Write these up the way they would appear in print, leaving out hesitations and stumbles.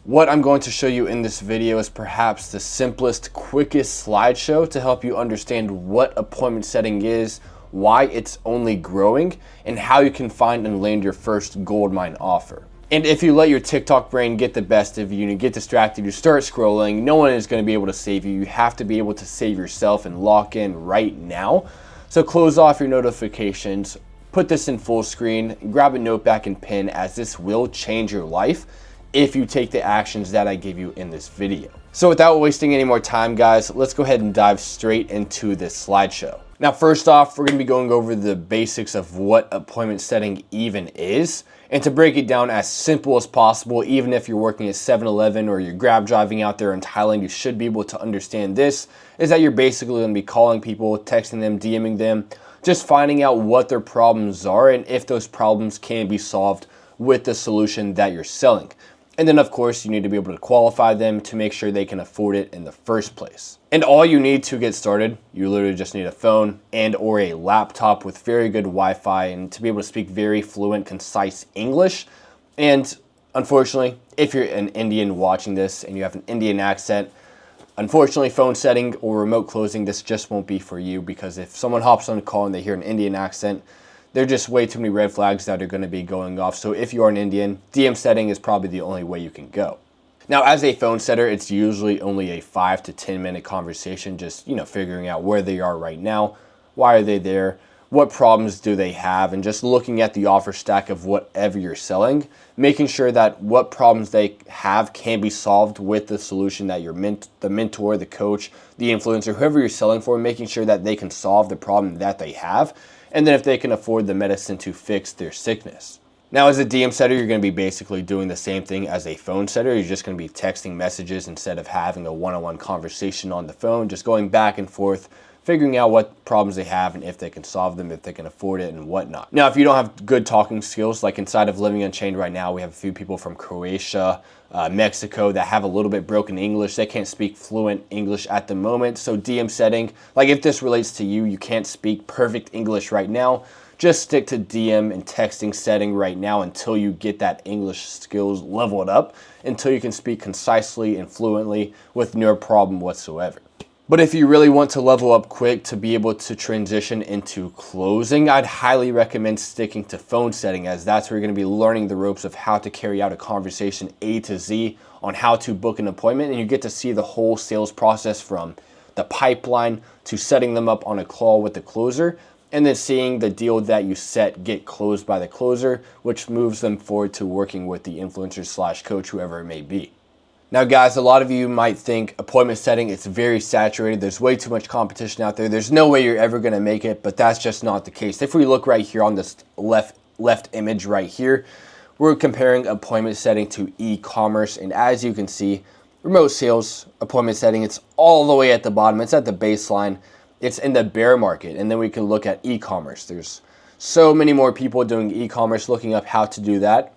What I'm going to show you in this video is perhaps the simplest, quickest slideshow to help you understand what appointment setting is, why it's only growing, and how you can find and land your first goldmine offer. And if you let your TikTok brain get the best of you and you get distracted, you start scrolling, no one is going to be able to save you. You have to be able to save yourself and lock in right now. So close off your notifications, put this in full screen, grab a notepad and pen, as this will change your life if you take the actions that I give you in this video. So without wasting any more time, guys, let's go ahead and dive straight into this slideshow. Now, first off, we're gonna be going over the basics of what appointment setting even is. And to break it down as simple as possible, even if you're working at 7-Eleven or you're Grab driving out there in Thailand, you should be able to understand this, is that you're basically gonna be calling people, texting them, DMing them, just finding out what their problems are and if those problems can be solved with the solution that you're selling. And then, of course, you need to be able to qualify them to make sure they can afford it in the first place. And all you need to get started, you literally just need a phone and or a laptop with very good Wi-Fi and to be able to speak very fluent, concise English. And unfortunately, if you're an Indian watching this and you have an Indian accent, unfortunately, phone setting or remote closing, this just won't be for you, because if someone hops on a call and they hear an Indian accent, there are just way too many red flags that are going to be going off. So if you are an Indian, DM setting is probably the only way you can go. Now, as a phone setter, it's usually only a 5 to 10 minute conversation, just, figuring out where they are right now, why are they there, what problems do they have, and just looking at the offer stack of whatever you're selling, making sure that what problems they have can be solved with the solution that the mentor, the coach, the influencer, whoever you're selling for, making sure that they can solve the problem that they have, and then if they can afford the medicine to fix their sickness. Now, as a DM setter, you're going to be basically doing the same thing as a phone setter. You're just going to be texting messages instead of having a one-on-one conversation on the phone, just going back and forth, figuring out what problems they have and if they can solve them, if they can afford it, and whatnot. Now, if you don't have good talking skills, like inside of Living Unchained right now, we have a few people from Croatia, Mexico that have a little bit broken English. They can't speak fluent English at the moment. So DM setting, like if this relates to you, you can't speak perfect English right now, just stick to DM and texting setting right now until you get that English skills leveled up, until you can speak concisely and fluently with no problem whatsoever. But if you really want to level up quick to be able to transition into closing, I'd highly recommend sticking to phone setting, as that's where you're going to be learning the ropes of how to carry out a conversation A to Z on how to book an appointment, and you get to see the whole sales process from the pipeline to setting them up on a call with the closer, and then seeing the deal that you set get closed by the closer, which moves them forward to working with the influencer / coach, whoever it may be. Now, guys, a lot of you might think appointment setting, it's very saturated. There's way too much competition out there. There's no way you're ever going to make it, but that's just not the case. If we look right here on this left image right here, we're comparing appointment setting to e-commerce. And as you can see, remote sales appointment setting, it's all the way at the bottom. It's at the baseline. It's in the bear market. And then we can look at e-commerce. There's so many more people doing e-commerce, looking up how to do that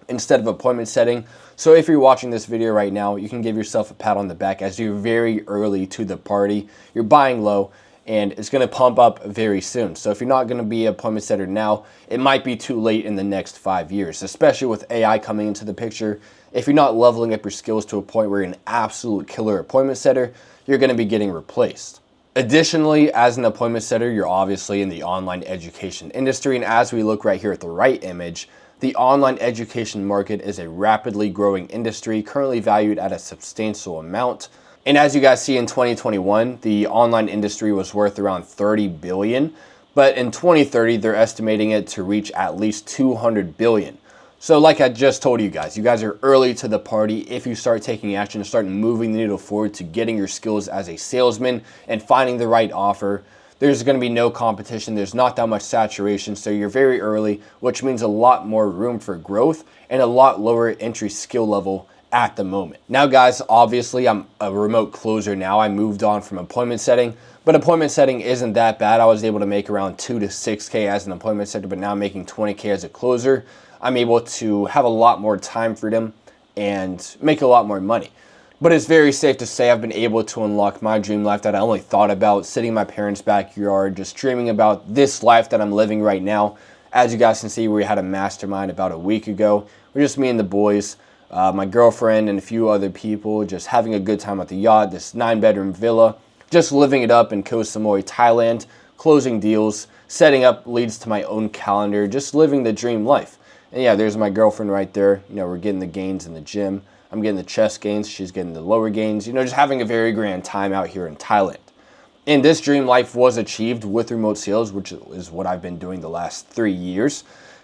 instead of appointment setting. So if you're watching this video right now, you can give yourself a pat on the back, as you're very early to the party. You're buying low, and it's going to pump up very soon. So if you're not going to be an appointment setter now, it might be too late in the next 5 years, especially with AI coming into the picture. If you're not leveling up your skills to a point where you're an absolute killer appointment setter, you're going to be getting replaced. Additionally, as an appointment setter, you're obviously in the online education industry. And as we look right here at the right image, the online education market is a rapidly growing industry, currently valued at a substantial amount. And as you guys see, in 2021, the online industry was worth around $30 billion. But in 2030, they're estimating it to reach at least $200 billion. So like I just told you guys are early to the party. If you start taking action and start moving the needle forward to getting your skills as a salesman and finding the right offer, there's going to be no competition. There's not that much saturation. So you're very early, which means a lot more room for growth and a lot lower entry skill level at the moment. Now, guys, obviously I'm a remote closer now. I moved on from appointment setting, but appointment setting isn't that bad. I was able to make around 2 to 6K as an appointment setter, but now I'm making 20K as a closer. I'm able to have a lot more time freedom and make a lot more money. But it's very safe to say I've been able to unlock my dream life that I only thought about sitting in my parents' backyard, just dreaming about this life that I'm living right now. As you guys can see, we had a mastermind about a week ago. We're just me and the boys. my girlfriend and a few other people, just having a good time at the yacht, this 9-bedroom villa, just living it up in Koh Samui, Thailand, closing deals, setting up leads to my own calendar, just living the dream life. And yeah, there's my girlfriend right there. You know, we're getting the gains in the gym. I'm getting the chest gains. She's getting the lower gains. You know, just having a very grand time out here in Thailand. And this dream life was achieved with remote sales, which is what I've been doing the last 3 years.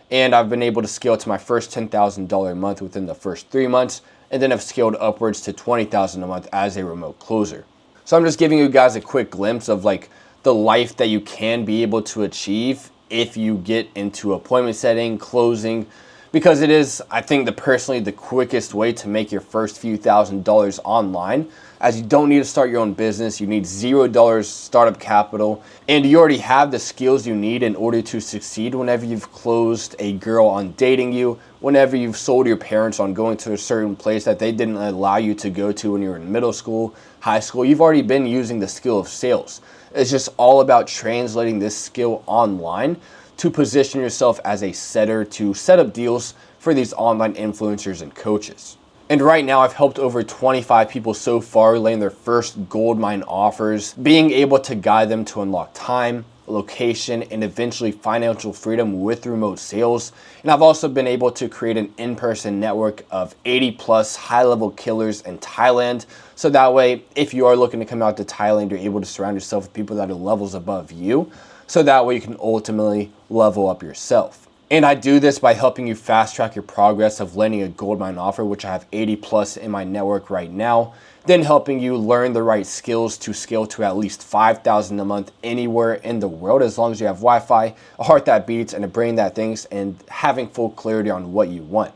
And I've been able to scale to my first $10,000 a month within the first 3 months. And then I've scaled upwards to $20,000 a month as a remote closer. So I'm just giving you guys a quick glimpse of like the life that you can be able to achieve if you get into appointment setting, closing, because it is, I think, personally the quickest way to make your first few $1,000s online, as you don't need to start your own business. You need $0 startup capital, and you already have the skills you need in order to succeed whenever you've closed a girl on dating you, whenever you've sold your parents on going to a certain place that they didn't allow you to go to when you were in middle school, high school. You've already been using the skill of sales. It's just all about translating this skill online to position yourself as a setter to set up deals for these online influencers and coaches. And right now I've helped over 25 people so far land their first gold mine offers, being able to guide them to unlock time, location, and eventually financial freedom with remote sales. And I've also been able to create an in-person network of 80 plus high-level killers in Thailand. So that way, if you are looking to come out to Thailand, you're able to surround yourself with people that are levels above you. So that way you can ultimately level up yourself. And I do this by helping you fast track your progress of landing a gold mine offer, which I have 80 plus in my network right now. Then helping you learn the right skills to scale to at least $5,000 a month anywhere in the world, as long as you have Wi-Fi, a heart that beats, and a brain that thinks, and having full clarity on what you want.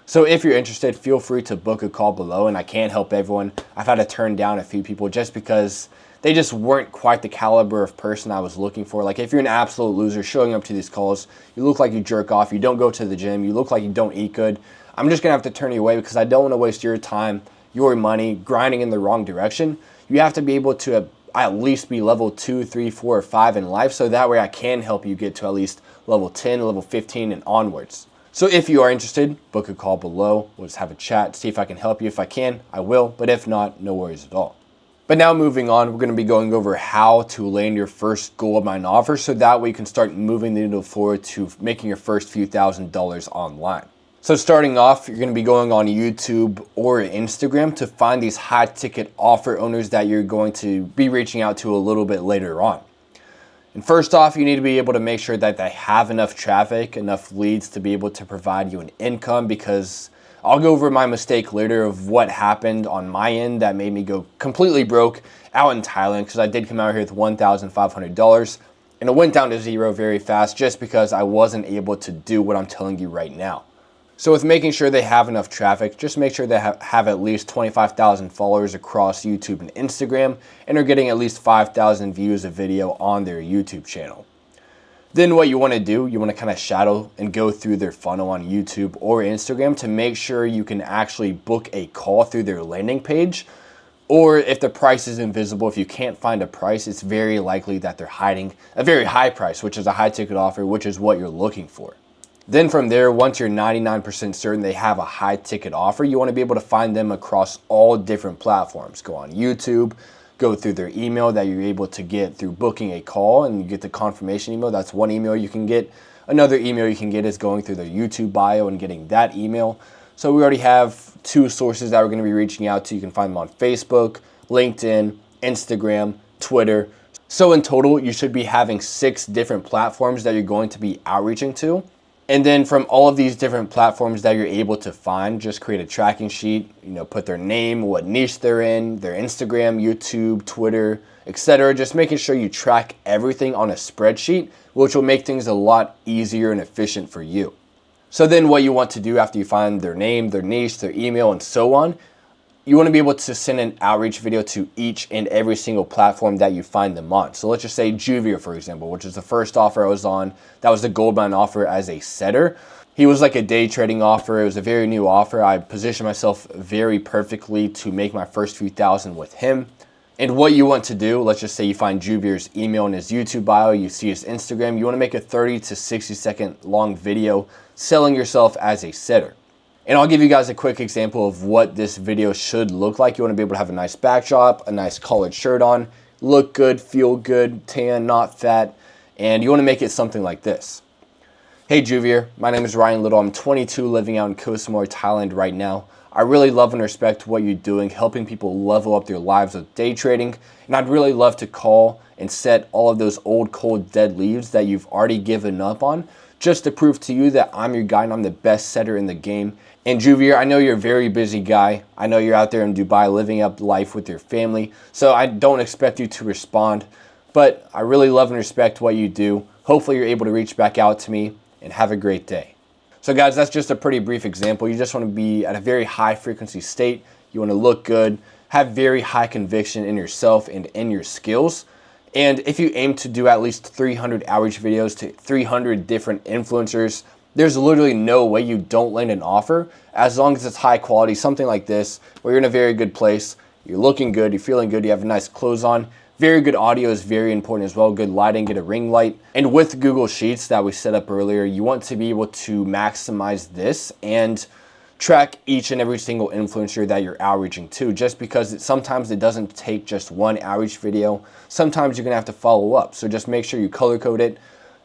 So if you're interested, feel free to book a call below, and I can't help everyone. I've had to turn down a few people just because they just weren't quite the caliber of person I was looking for. Like, if you're an absolute loser showing up to these calls, you look like you jerk off, you don't go to the gym, you look like you don't eat good, I'm just gonna have to turn you away because I don't wanna waste your time, your money, grinding in the wrong direction. You have to be able to at least be level 2, 3, 4, or 5 in life, so that way I can help you get to at least level 10, level 15, and onwards. So if you are interested, book a call below. We'll just have a chat, see if I can help you. If I can, I will, but if not, no worries at all. But now moving on, we're going to be going over how to land your first gold mine offer, so that way you can start moving the needle forward to making your first few $1,000s online. So starting off, you're going to be going on YouTube or Instagram to find these high ticket offer owners that you're going to be reaching out to a little bit later on. And first off, you need to be able to make sure that they have enough traffic, enough leads to be able to provide you an income, because I'll go over my mistake later of what happened on my end that made me go completely broke out in Thailand, because I did come out here with $1,500 and it went down to zero very fast just because I wasn't able to do what I'm telling you right now. So with making sure they have enough traffic, just make sure they have at least 25,000 followers across YouTube and Instagram and are getting at least 5,000 views a video on their YouTube channel. Then what you want to do, you want to kind of shadow and go through their funnel on YouTube or Instagram to make sure you can actually book a call through their landing page. Or if the price is invisible, if you can't find a price, it's very likely that they're hiding a very high price, which is a high ticket offer, which is what you're looking for. Then from there, once you're 99% certain they have a high ticket offer, you want to be able to find them across all different platforms. Go on YouTube, go through their email that you're able to get through booking a call, and you get the confirmation email. That's one email you can get. Another email you can get is going through their YouTube bio and getting that email. So we already have 2 sources that we're going to be reaching out to. You can find them on Facebook, LinkedIn, Instagram, Twitter. So in total, you should be having 6 different platforms that you're going to be outreaching to. And then from all of these different platforms that you're able to find, just create a tracking sheet, put their name, what niche they're in, their Instagram, YouTube, Twitter, etc. Just making sure you track everything on a spreadsheet, which will make things a lot easier and efficient for you. So then what you want to do after you find their name, their niche, their email, and so on, you want to be able to send an outreach video to each and every single platform that you find them on. So let's just say Juvia, for example, which is the first offer I was on. That was the gold mine offer as a setter. He was like a day trading offer. It was a very new offer. I positioned myself very perfectly to make my first few thousand with him. And what you want to do, let's just say you find Juvia's email in his YouTube bio, you see his Instagram, you want to make a 30 to 60 second long video selling yourself as a setter. And I'll give you guys a quick example of what this video should look like. You want to be able to have a nice backdrop, a nice collared shirt on, look good, feel good, tan, not fat, and you want to make it something like this. Hey Juvier, my name is Ryan Little. I'm 22, living out in Koh Samui, Thailand right now. I really love and respect what you're doing, helping people level up their lives with day trading, and I'd really love to call and set all of those old, cold, dead leads that you've already given up on, just to prove to you that I'm your guy and I'm the best setter in the game. And Juvier, I know you're a very busy guy. I know you're out there in Dubai living up life with your family, so I don't expect you to respond, but I really love and respect what you do. Hopefully you're able to reach back out to me, and have a great day. So guys, that's just a pretty brief example. You just want to be at a very high frequency state. You want to look good, have very high conviction in yourself and in your skills. And if you aim to do at least 300 outreach videos to 300 different influencers, there's literally no way you don't land an offer as long as it's high quality, something like this, where you're in a very good place, you're looking good, you're feeling good, you have nice clothes on. Very good audio is very important as well. Good lighting, get a ring light. And with Google Sheets that we set up earlier, you want to be able to maximize this and track each and every single influencer that you're outreaching to, just because sometimes it doesn't take just one outreach video. Sometimes you're gonna have to follow up. So just make sure you color code it,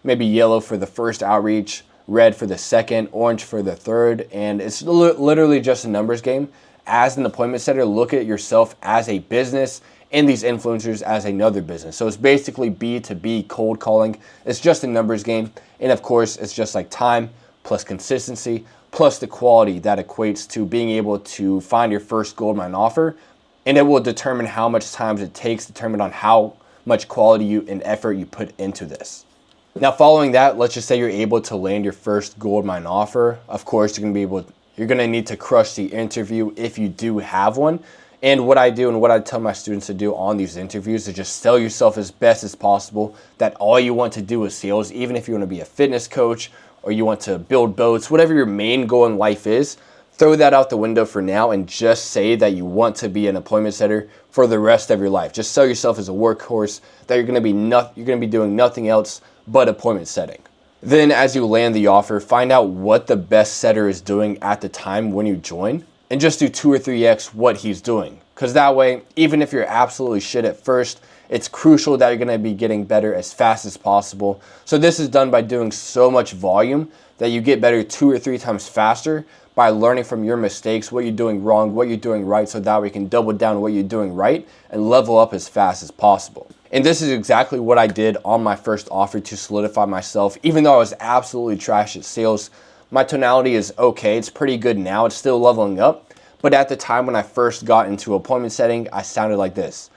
maybe yellow for the first outreach, red for the second, orange for the third, and it's literally just a numbers game. As an appointment setter, look at yourself as a business and these influencers as another business. So it's basically B2B cold calling. It's just a numbers game. And of course, it's just like time plus consistency plus the quality that equates to being able to find your first goldmine offer. And it will determine how much time it takes, determine on how much quality and effort you put into this. Now, following that, let's just say you're able to land your first goldmine offer. Of course, you're gonna need to crush the interview if you do have one. And what I do and what I tell my students to do on these interviews is just sell yourself as best as possible, that all you want to do is sales. Even if you want to be a fitness coach or you want to build boats, whatever your main goal in life is, throw that out the window for now and just say that you want to be an appointment setter for the rest of your life. Just sell yourself as a workhorse, that you're going to be doing nothing else but appointment setting. Then as you land the offer, find out what the best setter is doing at the time when you join, and just do 2 or 3x what he's doing. Because that way, even if you're absolutely shit at first, it's crucial that you're going to be getting better as fast as possible. So this is done by doing so much volume that you get better 2 or 3 times faster by learning from your mistakes, what you're doing wrong, what you're doing right, so that we can double down what you're doing right and level up as fast as possible. And this is exactly what I did on my first offer to solidify myself. Even though I was absolutely trash at sales, my tonality is okay. It's pretty good now. It's still leveling up. But at the time when I first got into appointment setting, I sounded like this.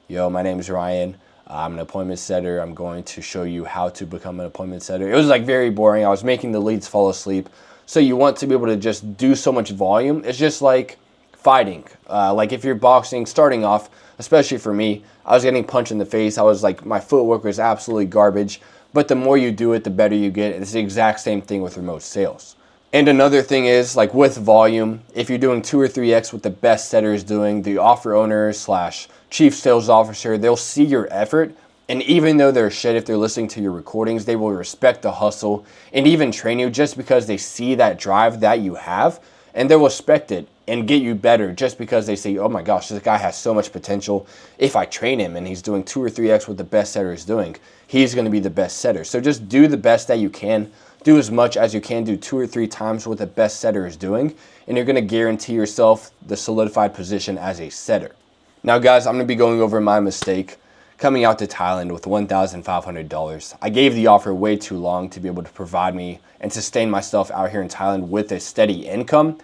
Yo, my name is Ryan. I'm an appointment setter. I'm going to show you how to become an appointment setter. It was like very boring. I was making the leads fall asleep. So you want to be able to just do so much volume. It's just like fighting. Like if you're boxing, starting off, especially for me, I was getting punched in the face. I was like, my footwork was absolutely garbage. But the more you do it, the better you get. It's the exact same thing with remote sales. And another thing is, like with volume, if you're doing 2 or 3x what the best setter is doing, the offer owner / chief sales officer, they'll see your effort. And even though they're shit, if they're listening to your recordings, they will respect the hustle and even train you just because they see that drive that you have. And they'll respect it and get you better just because they say, oh my gosh, this guy has so much potential. If I train him and he's doing 2 or 3x what the best setter is doing, he's going to be the best setter. So just do the best that you can. Do as much as you can. Do 2 or 3 times what the best setter is doing. And you're going to guarantee yourself the solidified position as a setter. Now guys, I'm going to be going over my mistake coming out to Thailand with $1,500. I gave the offer way too long to be able to provide me and sustain myself out here in Thailand with a steady income.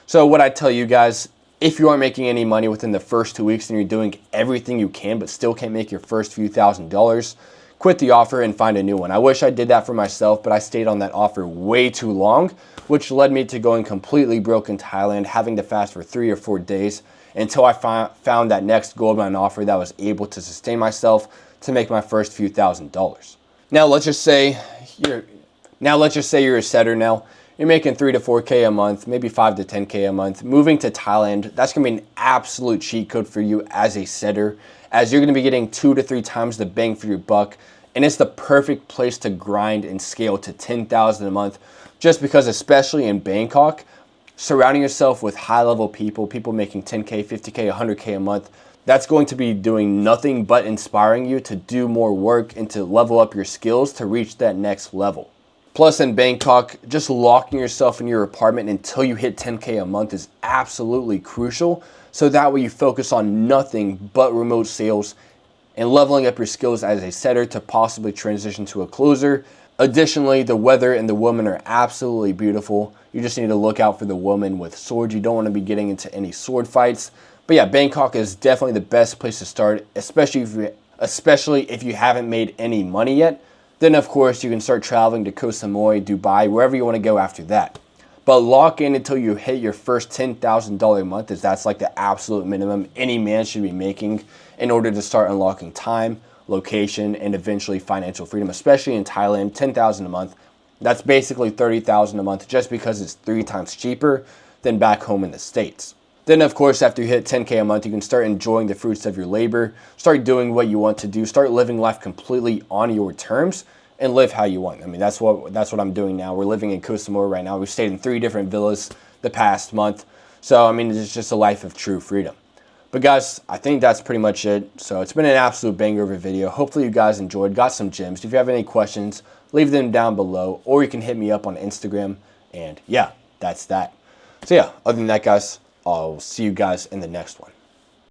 So what I tell you guys, if you aren't making any money within the first 2 weeks and you're doing everything you can but still can't make your first few $1,000s, quit the offer and find a new one. I wish I did that for myself, but I stayed on that offer way too long, which led me to going completely broke in Thailand, having to fast for 3 or 4 days until I found that next goldmine offer that was able to sustain myself to make my first few $1,000s. Now let's just say you're a setter now. You're making 3 to 4K a month, maybe 5 to 10K a month. Moving to Thailand, that's gonna be an absolute cheat code for you as a setter, as you're gonna be getting 2 to 3 times the bang for your buck. And it's the perfect place to grind and scale to 10,000 a month, just because especially in Bangkok, Surrounding yourself with high-level people making 10K, 50K, 100K a month, that's going to be doing nothing but inspiring you to do more work and to level up your skills to reach that next level. Plus, in Bangkok, just locking yourself in your apartment until you hit 10K a month is absolutely crucial. So that way you focus on nothing but remote sales and leveling up your skills as a setter to possibly transition to a closer. Additionally, the weather and the women are absolutely beautiful. You just need to look out for the woman with swords. You don't want to be getting into any sword fights. But yeah, Bangkok is definitely the best place to start, especially if you haven't made any money yet. Then of course you can start traveling to Koh Samui, Dubai, wherever you want to go after that. But lock in until you hit your first $10,000 a month, as that's like the absolute minimum any man should be making in order to start unlocking time, location, and eventually financial freedom, especially in Thailand. $10,000 a month, that's basically $30,000 a month, just because it's 3 times cheaper than back home in the States. Then of course, after you hit 10K a month, you can start enjoying the fruits of your labor, start doing what you want to do, start living life completely on your terms, and live how you want. I mean, that's what I'm doing now. We're living in Koh Samui right now. We've stayed in 3 different villas the past month. So I mean, it's just a life of true freedom. But guys, I think that's pretty much it. So it's been an absolute banger of a video. Hopefully you guys enjoyed, got some gems. If you have any questions, leave them down below, or you can hit me up on Instagram. And yeah, that's that. So yeah, other than that, guys, I'll see you guys in the next one.